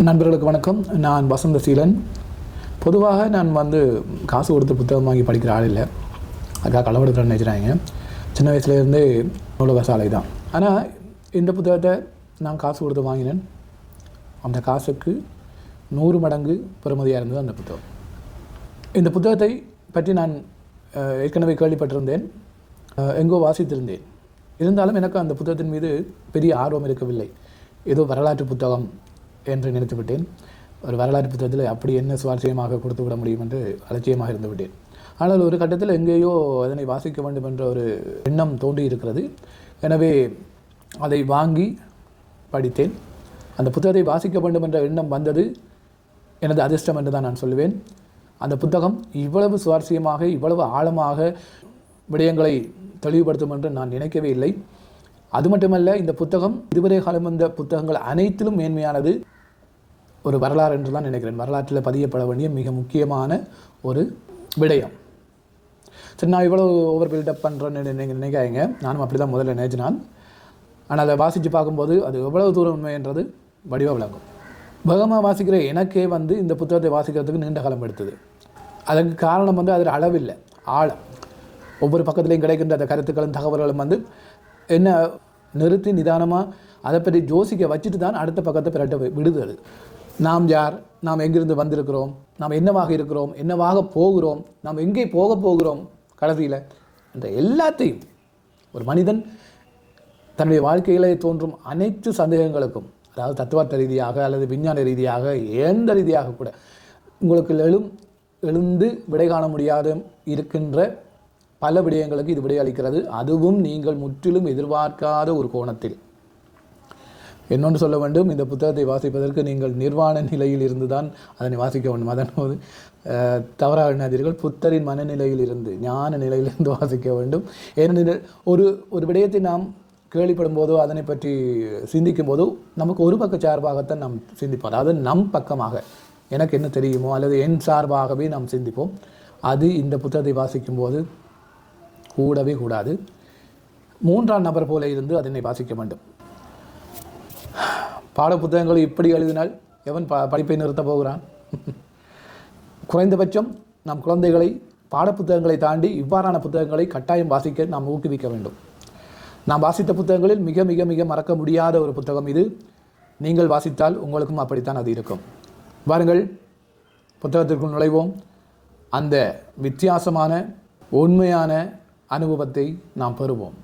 நண்பர்களுக்கு வணக்கம். நான் வசந்தசீலன். பொதுவாக நான் காசு கொடுத்து புத்தகம் வாங்கி படிக்கிற ஆள் இல்லை. அதுக்காக களவெடுக்கிறேன்னு நினைக்கிறாங்க. சின்ன வயசுலேருந்தே நூலக சாலை தான். ஆனால் இந்த புத்தகத்தை நான் காசு கொடுத்து வாங்கினேன். அந்த காசுக்கு 100 மடங்கு பெறுமதியாக இருந்தது அந்த புத்தகம். இந்த புத்தகத்தை பற்றி நான் ஏற்கனவே கேள்விப்பட்டிருந்தேன், எங்கோ வாசித்திருந்தேன். இருந்தாலும் எனக்கு அந்த புத்தகத்தின் மீது பெரிய ஆர்வம் இருக்கவில்லை. ஏதோ வரலாற்று புத்தகம் என்று நினைத்து விட்டேன். ஒரு வரலாற்று புத்தகத்தில் அப்படி என்ன சுவாரஸ்யமாக கொடுத்து விட முடியும் என்று அலட்சியமாக இருந்து விட்டேன். ஆனால் ஒரு கட்டத்தில் எங்கேயோ அதனை வாசிக்க வேண்டும் என்ற ஒரு எண்ணம் தோன்றி இருக்கிறது. எனவே அதை வாங்கி படித்தேன். அந்த புத்தகத்தை வாசிக்க வேண்டும் என்ற எண்ணம் வந்தது எனது அதிர்ஷ்டம் என்று தான் நான் சொல்லுவேன். அந்த புத்தகம் இவ்வளவு சுவாரஸ்யமாக இவ்வளவு ஆழமாக விடயங்களை தெளிவுபடுத்தும் என்று நான் நினைக்கவே இல்லை. அது மட்டுமல்ல, இந்த புத்தகம் இதுவரை காலம் வந்த புத்தகங்கள் அனைத்திலும் மேன்மையானது ஒரு வரலாறு என்று தான் நினைக்கிறேன். வரலாற்றில் பதியப்பட வேண்டிய மிக முக்கியமான ஒரு விடயம். சரி, நான் இவ்வளோ ஓவர் பில்டப் பண்ணுறேன்னு நினைக்காங்க. நானும் அப்படி தான் முதல்ல நினைச்சினான். ஆனால் அதை வாசித்து பார்க்கும்போது அது எவ்வளவு தூரம் உண்மைன்றது வடிவாக விளங்கும். வேகமாக வாசிக்கிற எனக்கே இந்த புத்தகத்தை வாசிக்கிறதுக்கு நீண்ட காலம் எடுத்தது. அதற்கு காரணம் அதில் அளவில்லை, ஆழம். ஒவ்வொரு பக்கத்துலேயும் கிடைக்கின்ற அந்த கருத்துக்களும் தகவல்களும் என்ன நிறுத்தி நிதானமாக அதை பற்றி யோசிக்க வச்சுட்டு தான் அடுத்த பக்கத்தை பிரட்ட விடுதல். நாம் யார், நாம் எங்கிருந்து வந்திருக்கிறோம், நாம் என்னவாக இருக்கிறோம், என்னவாக போகிறோம், நாம் எங்கே போக போகிறோம் கடைசியில் என்ற எல்லாத்தையும் ஒரு மனிதன் தன்னுடைய வாழ்க்கையிலே தோன்றும் அனைத்து சந்தேகங்களுக்கும், அதாவது தத்துவார்த்த ரீதியாக அல்லது விஞ்ஞான ரீதியாக எந்த ரீதியாக கூட உங்களுக்கு எழுந்து விடை காண முடியாத இருக்கின்ற பல விடயங்களுக்கு இது விடையளிக்கிறது. அதுவும் நீங்கள் முற்றிலும் எதிர்பார்க்காத ஒரு கோணத்தில். இன்னொன்று சொல்ல வேண்டும், இந்த புத்தகத்தை வாசிப்பதற்கு நீங்கள் நிர்வாண நிலையில் இருந்து தான் அதனை வாசிக்க வேண்டும். அதனோடு தவறாக எண்ணாதீர்கள். புத்தரின் மனநிலையில் இருந்து, ஞான நிலையிலிருந்து வாசிக்க வேண்டும். ஏனெனில் ஒரு விடயத்தை நாம் கேள்விப்படும் போதோ அதனை பற்றி சிந்திக்கும் போதோ நமக்கு ஒரு பக்க சார்பாகத்தான் நாம் சிந்திப்போம். அதாவது நம் பக்கமாக எனக்கு என்ன தெரியுமோ அல்லது என் சார்பாகவே நாம் சிந்திப்போம். அது இந்த புத்தகத்தை வாசிக்கும் போது கூடவே கூடாது. 3ஆம் நபர் போல இருந்து அதனை வாசிக்க வேண்டும். பாட புத்தகங்களை இப்படி எழுதினால் எவன் படிப்பை நிறுத்த போகிறான்? குறைந்தபட்சம் நம் குழந்தைகளை பாடப்புத்தகங்களை தாண்டி இவ்வாறான புத்தகங்களை கட்டாயம் வாசிக்க நாம் ஊக்குவிக்க வேண்டும். நாம் வாசித்த புத்தகங்களில் மிக மிக மிக மறக்க முடியாத ஒரு புத்தகம் இது. நீங்கள் வாசித்தால் உங்களுக்கும் அப்படித்தான் அது இருக்கும். வாருங்கள், புத்தகத்திற்குள் நுழைவோம். அந்த வித்தியாசமான உண்மையான அனுபவத்தை நாம் பெறுவோம்.